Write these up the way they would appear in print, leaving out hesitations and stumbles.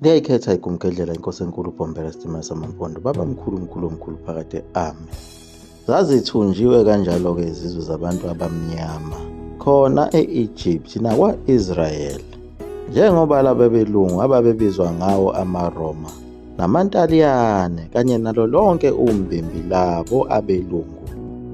Liyayikhetha igumgedlela inkosi enkulu uBombela Sithimba Samampondo, baba mkhulu mkhulu omkhulu phakade ame. Zazithunjiwe kanjalo-ke izizwe zabantu abamnyama khona e-Egypt nakwa-Israyeli, njengoba laba belungu ababebizwa ngawo amaRoma namaNtaliyane kanye nalo lonke umbimbi labo abelungu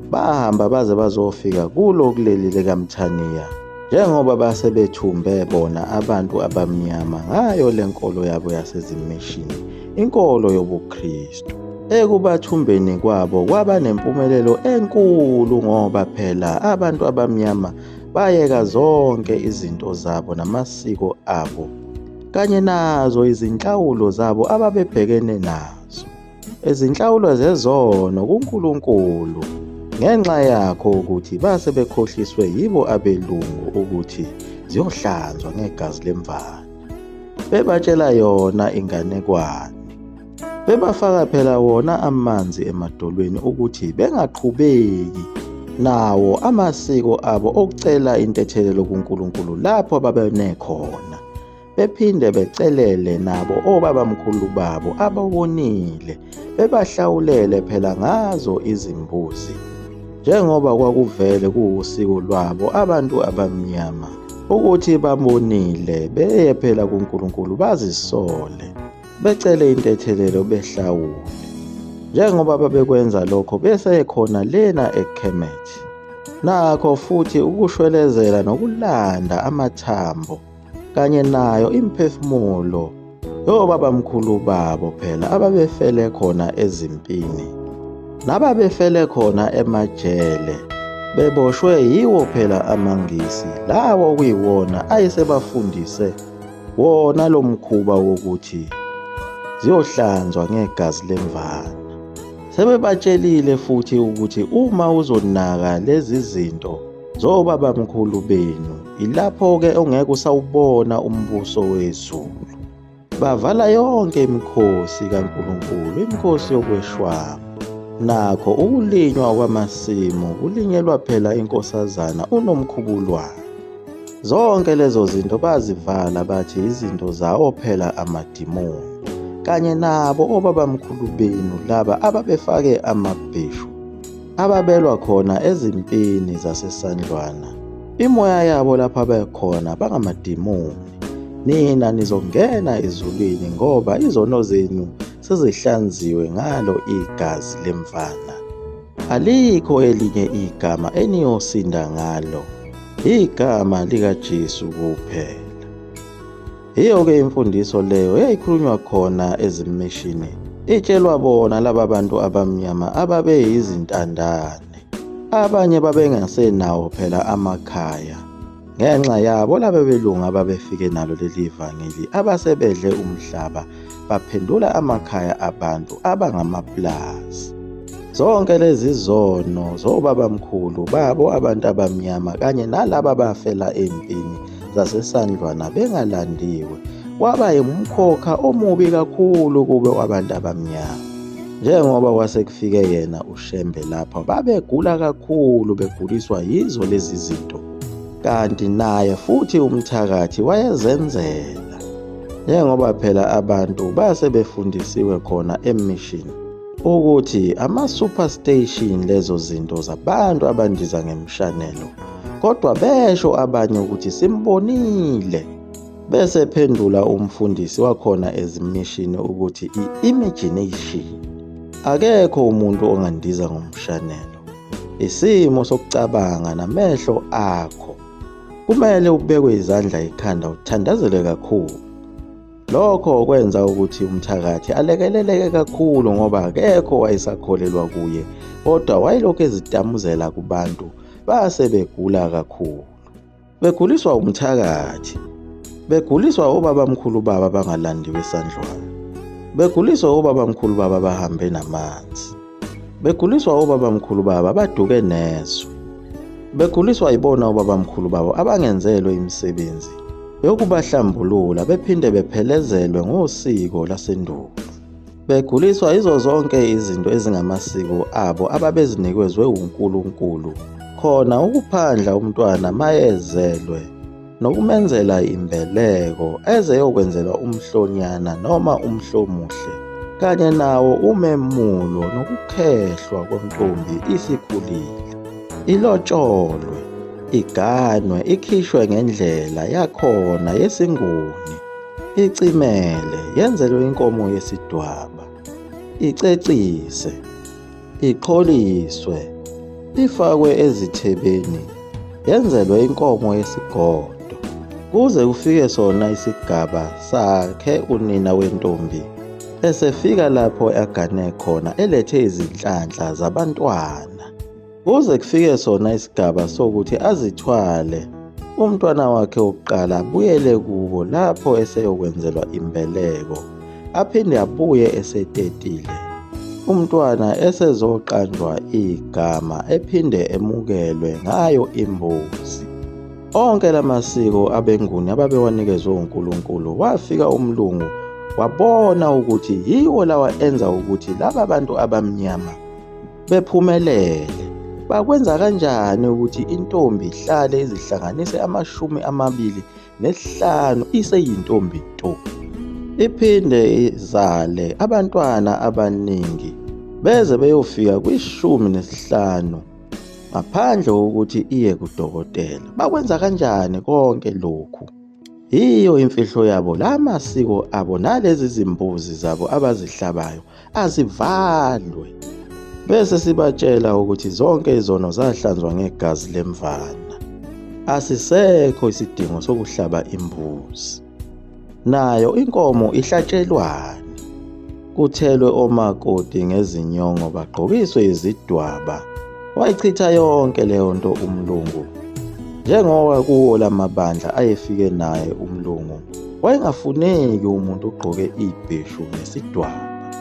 bahamba baze bazofika kulo kuleli likaMthaniya, njengoba basebethumbe bona abantu abamnyama ngayo lenkolo yabo yasezimishini, inkolo yobuKristu. Ekubathumbeni kwabo kwaba nempumelelo enkulu ngoba phela abantu abamnyama bayeka zonke izinto zabo namasiko abo kanye nazo izinhlawulo zabo ababebhekene nazo, izinhlawulo zezono kuNkulunkulu, ngenxa yakho ukuthi base bekhohliswe yibo abelungu ukuthi ziyohlanzwa ngegazi lemvana. Bebatshela yona inganekwane, bebafaka phela wona amanzi emadolweni ukuthi bengaqhubeki nawo amasiko abo okucela intethelelo kuNkulunkulu lapho babene khona. Bephinde becelele nabo obabamkhulu babo ababonile, bebahlawulele phela ngazo izimbuzi, njengoba kwakuvele kuwusiko lwabo abantu abamnyama ukuthi babonile beye phela kuNkulunkulu bazisole, becele intethelelo behlawule, njengoba babekwenza lokho besekhona lena eKhemethi. Nakho futhi ukushwelezela nokulanda amathambo kanye nayo imphefumulo yobabamkhulu babo phela ababefele khona ezimpini nababefele khona emajele, beboshwe yiwo phela amangisi lawo kuyiwona ayesebafundise wona lo mkhuba wokuthi ziyohlanzwa ngegazi lemvana. Sebebatshelile futhi ukuthi uma uzonaka lezi zinto zobabamkhulu benu, ilapho-ke ongeke usawubona umbuso wezulu. Bavala yonke imikhosi kaNkulunkulu, imikhosi yokweshwama. Nakho ukulinywa kwamasimu kulinyelwa phela inkosazana uNomkhubulwane. Zonke lezo zinto bazivala bathi izinto zawo phela amadimoni, kanye nabo obabamkhulu benu laba ababefake amabheshu ababelwa khona ezimpini zasesandlwana. Imoya yabo lapha bekhona bangamadimoni. Nina nizongena ezulwini ngoba izono zenu sezihlanziwe ngalo igazi lemvana. Alikho elinye igama eniyosinda ngalo, igama likaJesu kuphela. Iyo-ke imfundiso leyo yayikhulunywa khona ezimishini, itshelwa bona laba bantu abamnyama ababeyizintandane. Abanye babengasenawo phela amakhaya ngenxa yabo laba belungu ababefike nalo leli vangeli abasebedle umhlaba baphendula amakhaya abantu abangamaplazi. Zonke lezi zono zobabamkhulu babo abantu abamnyama kanye nalaba bafela empini zasesandlwana bengalandiwe kwaba umkhokha omubi kakhulu kube wabantu abamnyama. Njengoba kwasekufike yena uShembe lapha, babegula kakhulu, beguliswa yizo lezi zinto, kanti naye futhi umthakathi wayezenzela, njengoba phela abantu base befundisiwe khona emishini ukuthi ama-superstation lezo zinto zabantu abandiza ngemshanelo, kodwa besho abanye ukuthi simbonile. Bese phendula umfundisi wakhona ezimishini ukuthi i-imagination, akekho umuntu ongandiza ngomshanelo. Isimo sokucabanga namehlo akho kumele ubekwe izandla ekhanda uthandazele kakhulu. Lokho kwenza ukuthi umthakathi alekeleleke kakhulu ngoba akekho wayesakholelwa kuye, kodwa wayelokhu ezitamuzela kubantu base begula kakhulu. Beguliswa umthakathi, beguliswa obabamkhulu babo abangalandiwe esandlwana, beguliswa obabamkhulu babo abahambe namanzi, beguliswa obabamkhulu babo abaduke neso, beguliswa yibona obabamkhulu babo abangenzelwe imisebenzi yokubahlambulula bephinde bephelezelwe ngosiko lasendulo. Beguliswa izo zonke izinto ezingamasiko abo ababezinikezwe uNkulunkulu khona ukuphandla umntwana mayezelwe nokumenzela imbeleko eze yokwenzelwa umhlonyana noma umhlomuhle, kanye nawo umemulo nokukhehlwa kwentombi isikhulile. Ilotsholwe, iganwe, ikhishwe ngendlela yakhona yesinguni, icimele, yenzelwe inkomo yesidwaba, icecise, iqholiswe, ifakwe ezithebeni, yenzelwe inkomo yesigodo, kuze kufike sona isigaba sakhe unina wentombi esefika lapho agane khona elethe izinhlanhla zabantwana, kuze kufike sona isigaba sokuthi azithwale umntwana wakhe wokuqala abuyele kuwo lapho eseyokwenzelwa imbeleko, aphinde abuye esetetile, umntwana esezoqanjwa igama ephinde emukelwe ngayo imbuzi. Onke lamasiko abenguni ababewanikezwe uNkulunkulu, wafika umlungu wabona ukuthi yiwo lawa enza ukuthi laba bantu abamnyama bephumelele. Bakwenza kanjani ukuthi intombi ihlale izihlanganise 25 iseyintombi nto, iphinde izale abantwana abaningi beze beyofika kwi-15 ngaphandle kokuthi iye kudokotela? Bakwenza kanjani konke lokhu? Iyo imfihlo yabo, la masiko abo nalezi zimbuzi zabo abazihlabayo azivalwe, bese sibatshela ukuthi zonke izono zahlanzwa ngegazi lemvana. Asisekho isidingo sokuhlaba imbuzi. Nayo inkomo ihlatshelwane, kuthelwe omakoti ngezinyongo bagqokiswe izidwaba. Wayichitha yonke leyo nto umlungu, njengoba kuwo lamabandla ayefike naye umlungu wayengafuneki umuntu ugqoke ibheshu nesidwaba,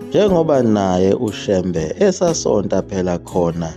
njengoba naye uShembe esasonta phela khona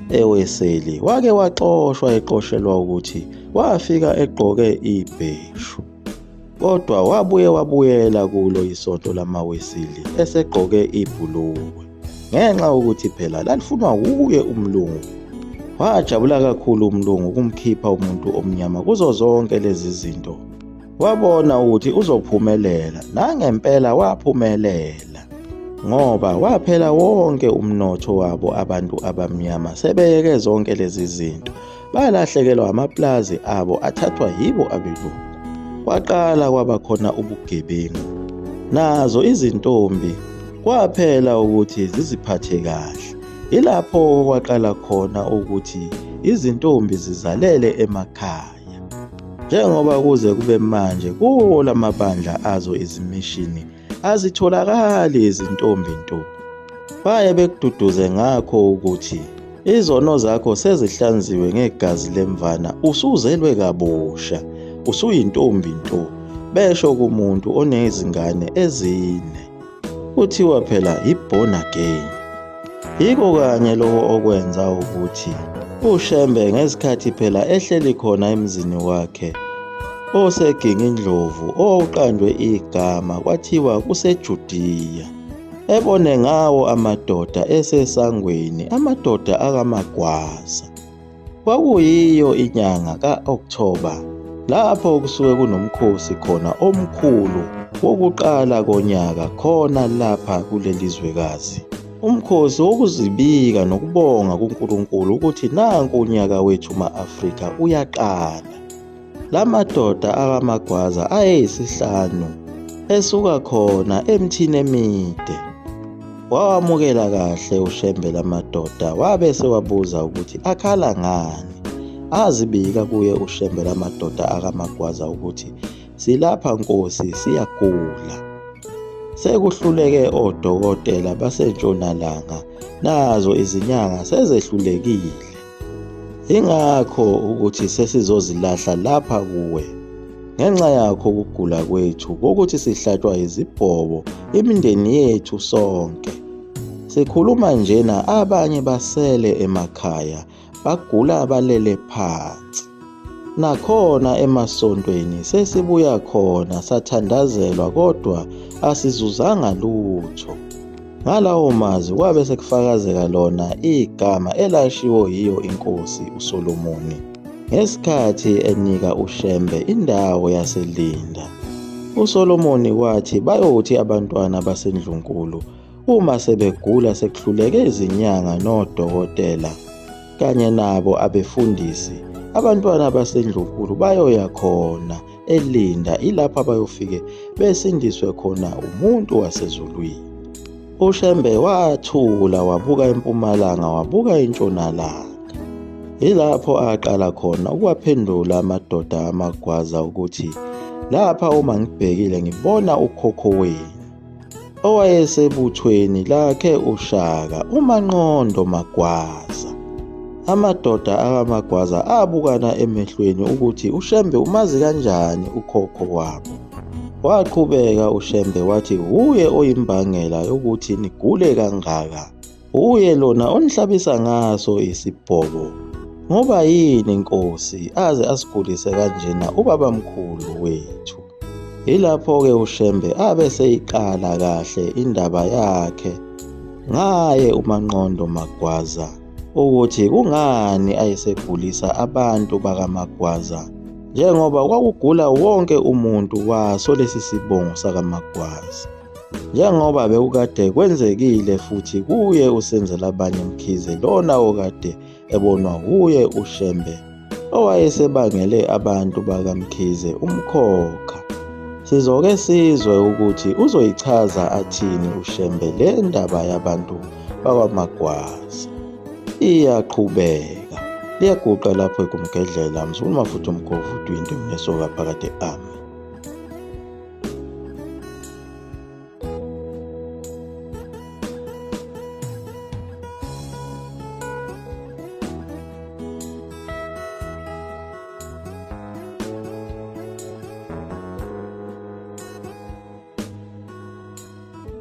eWeseli wake waxoshwa eqoshelwa ukuthi wafika egqoke ibheshu, kodwa wabuye wabuyela kulo isonto lamaWeseli esegqoke ibhulukwe, ngenxa ukuthi phela lalifunwa wuye umlungu. Wajabula kakhulu umlungu kumkhipha umuntu omnyama kuzo zonke lezi zinto. Wabona ukuthi uzophumelela, nangempela waphumelela, ngoba waphela wonke umnotho wabo abantu abamnyama sebeyeke zonke lezi zinto, balahlekelwa amaplazi abo athathwa yibo abelungu. Kwaqala kwaba khona ubugebengu, nazo izintombi kwaphela ukuthi ziziphathe kahle. Ilapho kwaqala khona ukuthi izintombi zizalele emakhaya, njengoba kuze kube manje kuwo lamabandla azo izimishini azitholakali izintombi nto. Baye bekududuze ngakho ukuthi izono zakho sezihlanziwe ngegazi lemvana, usuzelwe kabusha, usuyintombi nto, besho kumuntu onezingane ezine, kuthiwa phela i-born again. Yiko kanye lokho okwenza ukuthi uShembe ngesikhathi phela ehleli khona emzini wakhe oseginga indlovu owawuqanjwe igama kwathiwa kuseJudiya, ebone ngawo amadoda esesangweni, amadoda akamagwaza. Kwakuyiyo inyanga ka-October lapho kusuke kunomkhosi khona omkhulu wokuqala konyaka khona lapha kulelizwekazi, umkhosi wokuzibika nokubonga kuNkulunkulu ukuthi nanku unyaka wethu ma-Afrika uyaqala. La madoda akamagwaza ayeyisihlanu esuka khona emthini emide. Wawamukela kahle uShembe lamadoda, wabe sewabuza ukuthi akhala ngani. Azibika kuye uShembe lamadoda akamagwaza ukuthi silapha Nkosi, siyagula. Sekuhluleke odokotela basentshonalanga, nazo izinyanga sezehlulekile. Ingakho ukuthi sesizozilahla lapha kuwe, ngenxa yakho ukugula kwethu kokuthi sihlatshwa izibhobo imindeni yethu sonke. Sikhuluma njena abanye basele emakhaya bagula balele phansi. Nakhona emasontweni sesibuya khona sathandazelwa, kodwa asizuzanga lutho. Ngalawo mazwi kwabe sekufakazeka lona igama elashiwo yiyo inkosi uSolomoni. ngesikhathi enika uShembe indawo yaseLinda. uSolomoni wathi bayothi abantwana baseNdlunkulu uma sebegula sekuhluleke izinyanga nodokotela kanye nabo abefundisi, abantwana baseNdlunkulu bayoya khona eLinda, ilapho abayofike besindiswe khona umuntu wasezulwini. uShembe wathula wabuka empumalanga wabuka entshonalanga. Ilapho aqala khona ukuwaphendula amadoda amagwaza ukuthi lapha uma ngibhekile ngibona ukhokho wenu owayesebuthweni lakhe uShaka uManqondo Magwaza. Amadoda akamagwaza abukana emehlweni ukuthi uShembe umazi kanjani ukhokho wabo. Waqhubeka uShembe wathi uye oyimbangela yokuthi nigule kangaka, uye lona onihlabisa ngaso isibhobo. Ngoba yini Nkosi aze asigulise kanjena ubabamkhulu wethu? Ilapho-ke uShembe abe seyiqala kahle indaba yakhe ngaye uManqondo Magwaza ukuthi kungani ayesegulisa abantu bakaMagwaza, njengoba kwakugula wonke umuntu waso lesi sibongo sakaMagwaza, njengoba bekukade kwenzekile futhi kuye uSenzelabanye Mkhize, lona okade ebonwa kuye uShembe owayesebangele abantu bakaMkhize umkhokha. Sizoke sizwe ukuthi uzoyichaza athini uShembe le ndaba yabantu bakwaMagwaza. Iyaqhubeka, liyaguqa lapho ekumgedlela. Mzulu Mafuthu Mgovu 20 Mnesoka phakade. Amen.